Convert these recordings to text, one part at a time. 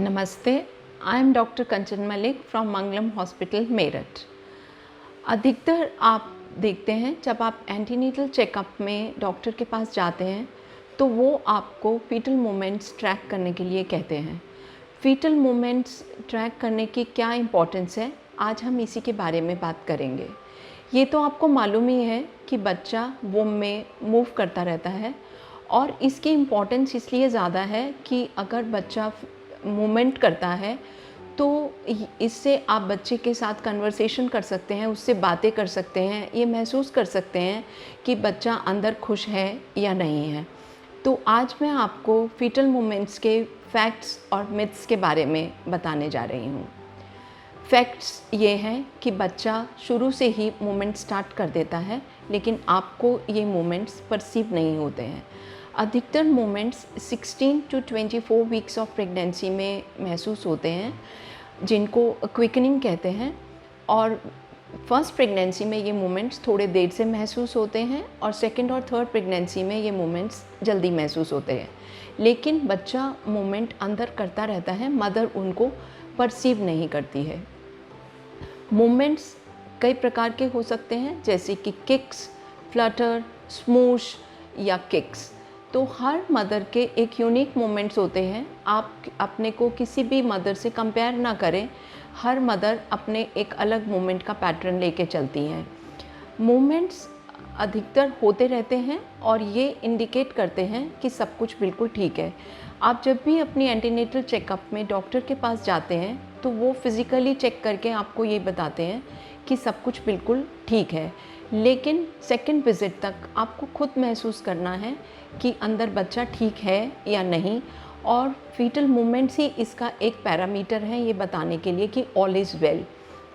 नमस्ते, I am doctor Kanchan Malik from Mangalam hospital Meerut. अधिकतर आप देखते हैं जब आप एंटीनेटल चेकअप में डॉक्टर के पास जाते हैं तो वो आपको फीटल मूवमेंट्स ट्रैक करने के लिए कहते हैं। फीटल मूवमेंट्स ट्रैक करने की क्या इम्पोर्टेंस है, आज हम इसी के बारे में बात करेंगे। ये तो आपको मालूम ही है कि बच्चा वोम में मूव करता रहता है और इसकी इम्पोर्टेंस इसलिए ज़्यादा है कि अगर बच्चा मूवमेंट करता है तो इससे आप बच्चे के साथ कन्वर्सेशन कर सकते हैं, उससे बातें कर सकते हैं, ये महसूस कर सकते हैं कि बच्चा अंदर खुश है या नहीं है। तो आज मैं आपको फीटल मूवमेंट्स के फैक्ट्स और मिथ्स के बारे में बताने जा रही हूँ। फैक्ट्स ये हैं कि बच्चा शुरू से ही मूवमेंट स्टार्ट कर देता है, लेकिन आपको ये मूवमेंट्स परसीव नहीं होते हैं। अधिकतर movements 16 to 24 weeks of pregnancy में महसूस होते हैं, जिनको क्विकनिंग कहते हैं। और फर्स्ट प्रेगनेंसी में ये मूवमेंट्स थोड़े देर से महसूस होते हैं और सेकंड और थर्ड प्रेगनेंसी में ये मूवमेंट्स जल्दी महसूस होते हैं। लेकिन बच्चा मूवमेंट अंदर करता रहता है, मदर उनको परसीव नहीं करती है। मूवमेंट्स कई प्रकार के हो सकते हैं, जैसे कि किक्स, फ्लटर, स्मूश या किक्स। तो हर मदर के एक यूनिक मोमेंट्स होते हैं। आप अपने को किसी भी मदर से कंपेयर ना करें, हर मदर अपने एक अलग मोमेंट का पैटर्न लेके चलती हैं। मोमेंट्स अधिकतर होते रहते हैं और ये इंडिकेट करते हैं कि सब कुछ बिल्कुल ठीक है। आप जब भी अपनी एंटीनेटल चेकअप में डॉक्टर के पास जाते हैं तो वो फिज़िकली चेक करके आपको ये बताते हैं कि सब कुछ बिल्कुल ठीक है, लेकिन सेकंड विज़िट तक आपको खुद महसूस करना है कि अंदर बच्चा ठीक है या नहीं। और फीटल मूवमेंट्स ही इसका एक पैरामीटर है ये बताने के लिए कि ऑल इज़ वेल।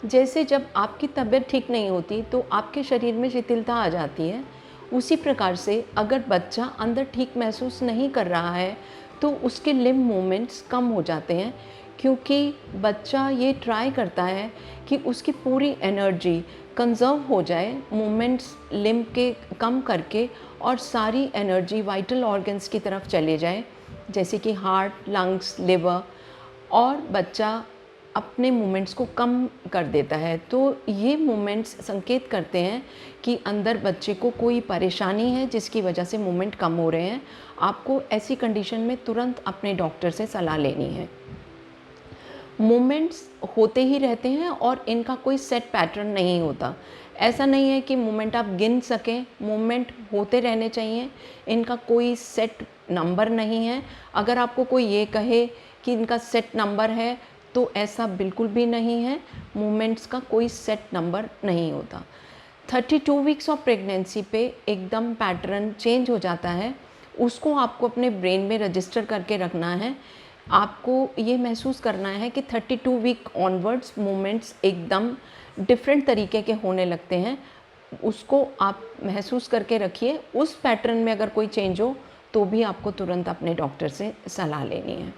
जैसे जब आपकी तबीयत ठीक नहीं होती तो आपके शरीर में शिथिलता आ जाती है, उसी प्रकार से अगर बच्चा अंदर ठीक महसूस नहीं कर रहा है तो उसके लिम्ब मूवमेंट्स कम हो जाते हैं, क्योंकि बच्चा ये ट्राई करता है कि उसकी पूरी एनर्जी कंजर्व हो जाए, मूवमेंट्स लिम्ब के कम करके, और सारी एनर्जी वाइटल ऑर्गन्स की तरफ चले जाए, जैसे कि हार्ट, लंग्स, लिवर, और बच्चा अपने मूवमेंट्स को कम कर देता है। तो ये मूवमेंट्स संकेत करते हैं कि अंदर बच्चे को कोई परेशानी है जिसकी वजह से मूवमेंट कम हो रहे हैं। आपको ऐसी कंडीशन में तुरंत अपने डॉक्टर से सलाह लेनी है। मूवमेंट्स होते ही रहते हैं और इनका कोई सेट पैटर्न नहीं होता। ऐसा नहीं है कि मूवमेंट आप गिन सकें, मूवमेंट होते रहने चाहिए, इनका कोई सेट नंबर नहीं है। अगर आपको कोई ये कहे कि इनका सेट नंबर है तो ऐसा बिल्कुल भी नहीं है। मूवमेंट्स का कोई सेट नंबर नहीं होता। 32 वीक्स ऑफ प्रेगनेंसी पे एकदम पैटर्न चेंज हो जाता है, उसको आपको अपने ब्रेन में रजिस्टर करके रखना है। आपको ये महसूस करना है कि 32 वीक ऑनवर्ड्स मूवमेंट्स एकदम डिफरेंट तरीके के होने लगते हैं। उसको आप महसूस करके रखिए। उस पैटर्न में अगर कोई चेंज हो तो भी आपको तुरंत अपने डॉक्टर से सलाह लेनी है।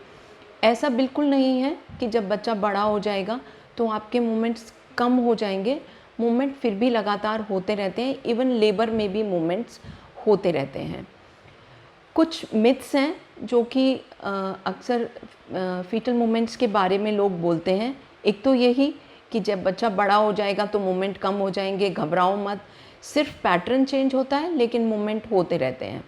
ऐसा बिल्कुल नहीं है कि जब बच्चा बड़ा हो जाएगा तो आपके मूवमेंट्स कम हो जाएंगे। मूवमेंट फिर भी लगातार होते रहते हैं, इवन लेबर में भी मूवमेंट्स होते रहते हैं। कुछ मिथ्स हैं जो कि अक्सर फीटल मूवमेंट्स के बारे में लोग बोलते हैं। एक तो यही कि जब बच्चा बड़ा हो जाएगा तो मूवमेंट कम हो जाएंगे, घबराओ मत, सिर्फ पैटर्न चेंज होता है लेकिन मूवमेंट होते रहते हैं।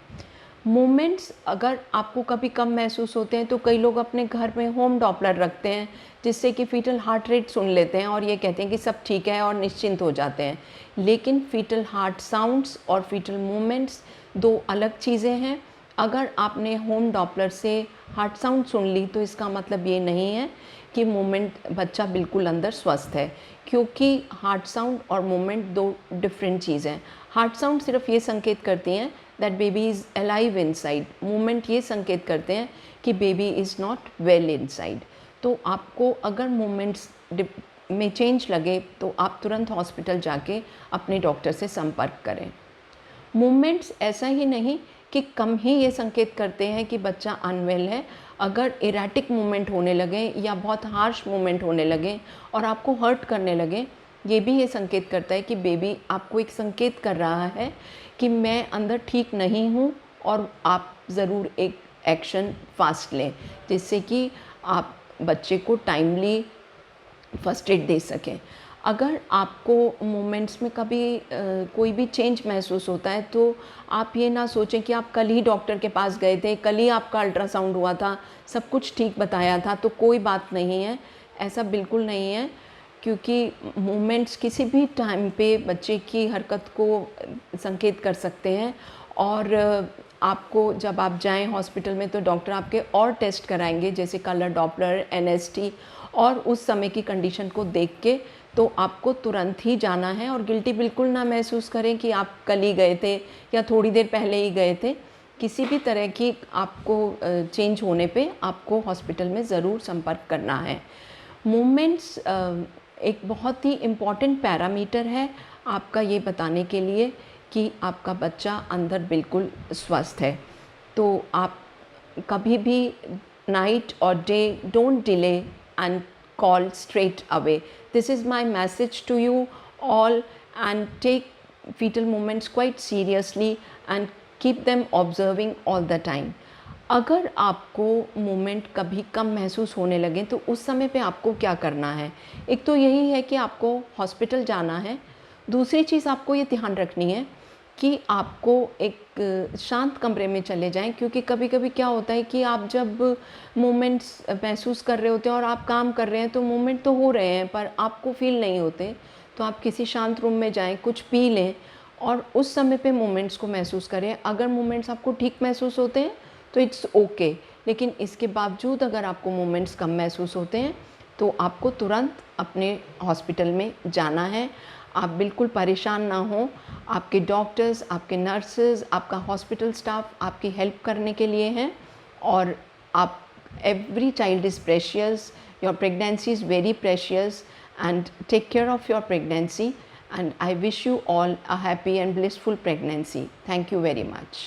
मूवमेंट्स अगर आपको कभी कम महसूस होते हैं तो कई लोग अपने घर में होम डॉपलर रखते हैं, जिससे कि फीटल हार्ट रेट सुन लेते हैं और ये कहते हैं कि सब ठीक है और निश्चिंत हो जाते हैं। लेकिन फीटल हार्ट साउंड्स और फीटल मूवमेंट्स दो अलग चीज़ें हैं। अगर आपने होम डॉपलर से हार्ट साउंड सुन ली तो इसका मतलब ये नहीं है कि मूवमेंट बच्चा बिल्कुल अंदर स्वस्थ है, क्योंकि हार्ट साउंड और मूवमेंट दो डिफरेंट चीज़ हैं। हार्ट साउंड सिर्फ ये संकेत करती हैं that baby is alive inside, movement ये संकेत करते हैं कि baby is not well inside. तो आपको अगर मूवमेंट्स में चेंज लगे तो आप तुरंत हॉस्पिटल जाके अपने डॉक्टर से संपर्क करें। मूवमेंट्स ऐसा ही नहीं कि कम ही ये संकेत करते हैं कि बच्चा अनवेल है। अगर इरेटिक मूवमेंट होने लगे या बहुत हार्श मूवमेंट होने लगे और आपको हर्ट करने लगे, ये भी ये संकेत करता है कि बेबी आपको एक संकेत कर रहा है कि मैं अंदर ठीक नहीं हूँ और आप ज़रूर एक एक्शन फास्ट लें, जिससे कि आप बच्चे को टाइमली फर्स्ट एड दे सकें। अगर आपको मोमेंट्स में कभी कोई भी चेंज महसूस होता है तो आप ये ना सोचें कि आप कल ही डॉक्टर के पास गए थे, कल ही आपका अल्ट्रासाउंड हुआ था, सब कुछ ठीक बताया था तो कोई बात नहीं है, ऐसा बिल्कुल नहीं है। क्योंकि मोमेंट्स किसी भी टाइम पे बच्चे की हरकत को संकेत कर सकते हैं। और आपको जब आप जाएं हॉस्पिटल में तो डॉक्टर आपके और टेस्ट कराएंगे, जैसे कलर डॉपलर, एनएसटी, और उस समय की कंडीशन को देख के तो आपको तुरंत ही जाना है। और गिल्टी बिल्कुल ना महसूस करें कि आप कल ही गए थे या थोड़ी देर पहले ही गए थे। किसी भी तरह की आपको चेंज होने पे आपको हॉस्पिटल में ज़रूर संपर्क करना है। मूवमेंट्स एक बहुत ही इम्पॉर्टेंट पैरामीटर है आपका ये बताने के लिए कि आपका बच्चा अंदर बिल्कुल स्वस्थ है। तो आप कभी भी नाइट और day don't delay and call straight away. This is my message to you all, and take fetal movements quite seriously and keep them observing all the time. अगर आपको मूवमेंट कभी कम महसूस होने लगे तो उस समय पे आपको क्या करना है? एक तो यही है कि आपको हॉस्पिटल जाना है। दूसरी चीज़ आपको ये ध्यान रखनी है कि आपको एक शांत कमरे में चले जाएं, क्योंकि कभी कभी क्या होता है कि आप जब मोमेंट्स महसूस कर रहे होते हैं और आप काम कर रहे हैं तो मोमेंट तो हो रहे हैं पर आपको फील नहीं होते। तो आप किसी शांत रूम में जाएं, कुछ पी लें और उस समय पे मोमेंट्स को महसूस करें। अगर मोमेंट्स आपको ठीक महसूस होते हैं तो इट्स ओके, लेकिन इसके बावजूद अगर आपको मोमेंट्स कम महसूस होते हैं तो आपको तुरंत अपने हॉस्पिटल में जाना है। आप बिल्कुल परेशान ना हो, आपके डॉक्टर्स, आपके नर्सेज, आपका हॉस्पिटल स्टाफ आपकी हेल्प करने के लिए हैं। और आप, every child is precious, your pregnancy is very precious, and take care of your pregnancy, and I wish you all a happy and blissful pregnancy. Thank you very much.